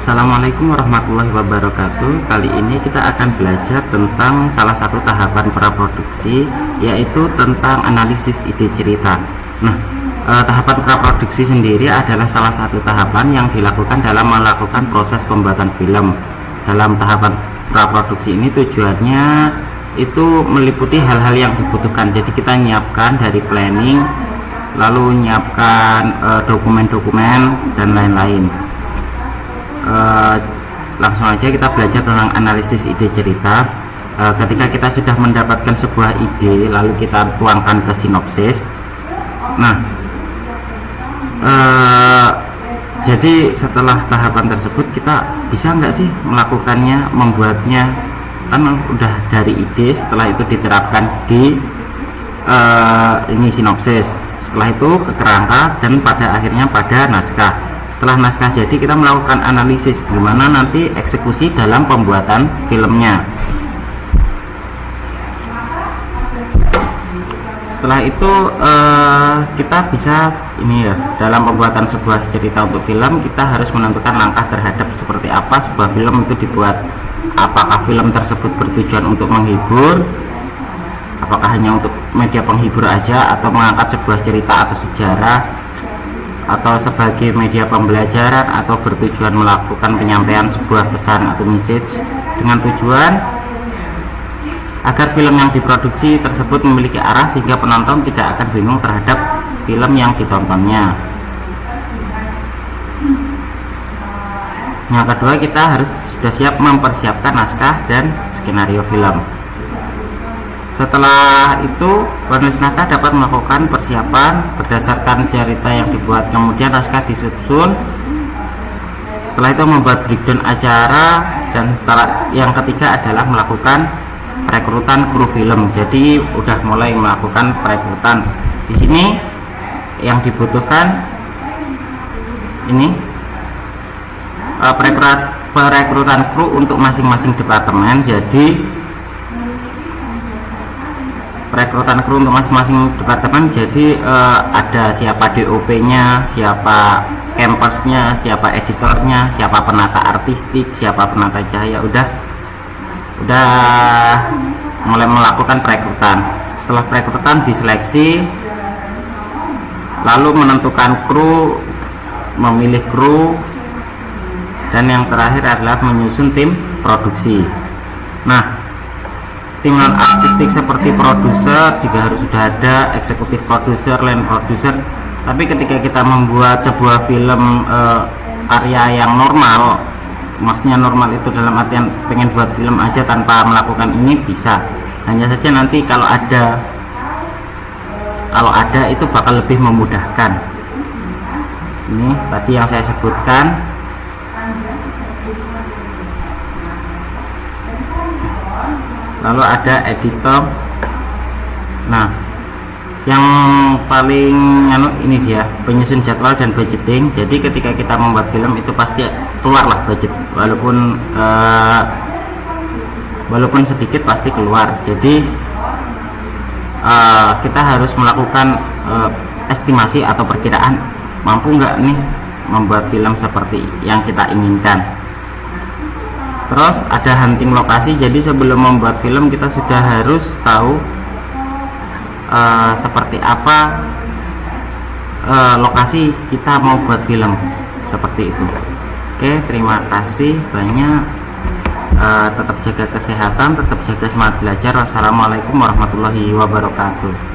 Assalamualaikum warahmatullahi wabarakatuh. Kali ini kita akan belajar tentang salah satu tahapan praproduksi, yaitu tentang analisis ide cerita. Nah, tahapan praproduksi sendiri adalah salah satu tahapan yang dilakukan dalam melakukan proses pembuatan film. Dalam tahapan praproduksi ini tujuannya itu meliputi hal-hal yang dibutuhkan. Jadi kita nyiapkan dari planning, lalu nyiapkan dokumen-dokumen dan lain-lain. Langsung aja kita belajar tentang analisis ide cerita. Ketika kita sudah mendapatkan sebuah ide, lalu kita tuangkan ke sinopsis. Nah, jadi setelah tahapan tersebut kita bisa nggak sih melakukannya, membuatnya, kan udah dari ide, setelah itu diterapkan di ini sinopsis, setelah itu ke kerangka, dan pada akhirnya pada naskah. Setelah naskah jadi, kita melakukan analisis gimana nanti eksekusi dalam pembuatan filmnya. Setelah itu kita bisa ini ya, dalam pembuatan sebuah cerita untuk film kita harus menentukan langkah terhadap seperti apa sebuah film itu dibuat. Apakah film tersebut bertujuan untuk menghibur, apakah hanya untuk media penghibur aja, atau mengangkat sebuah cerita atau sejarah, atau sebagai media pembelajaran, atau bertujuan melakukan penyampaian sebuah pesan atau message dengan tujuan agar film yang diproduksi tersebut memiliki arah sehingga penonton tidak akan bingung terhadap film yang ditontonnya. Yang kedua, kita harus sudah siap mempersiapkan naskah dan skenario film. Setelah itu, penulis naskah dapat melakukan persiapan berdasarkan cerita yang dibuat, kemudian naskah disusun. Setelah itu membuat breakdown acara, dan yang ketiga adalah melakukan perekrutan kru film. Jadi udah mulai melakukan perekrutan. Di sini yang dibutuhkan ini perekrutan kru untuk masing-masing departemen. Jadi perekrutan kru untuk masing-masing departemen, jadi ada siapa DOP-nya, siapa campersnya, siapa editornya, siapa penata artistik, siapa penata cahaya. Udah mulai melakukan perekrutan. Setelah perekrutan diseleksi, lalu menentukan kru, memilih kru, dan yang terakhir adalah menyusun tim produksi. Nah, tim non artistik seperti produser juga harus sudah ada, eksekutif produser, line producer. Tapi ketika kita membuat sebuah film karya yang normal, maksudnya normal itu dalam artian pengen buat film aja tanpa melakukan ini, bisa. Hanya saja nanti kalau ada itu bakal lebih memudahkan. Ini tadi yang saya sebutkan. Lalu ada editor. Nah, yang paling ini dia penyusun jadwal dan budgeting. Jadi ketika kita membuat film itu pasti keluarlah budget, walaupun sedikit pasti keluar. Jadi kita harus melakukan estimasi atau perkiraan, mampu nggak nih membuat film seperti yang kita inginkan. Terus ada hunting lokasi. Jadi sebelum membuat film kita sudah harus tahu seperti apa lokasi kita mau buat film, seperti itu. Oke, terima kasih banyak. Tetap jaga kesehatan, tetap jaga semangat belajar. Wassalamualaikum warahmatullahi wabarakatuh.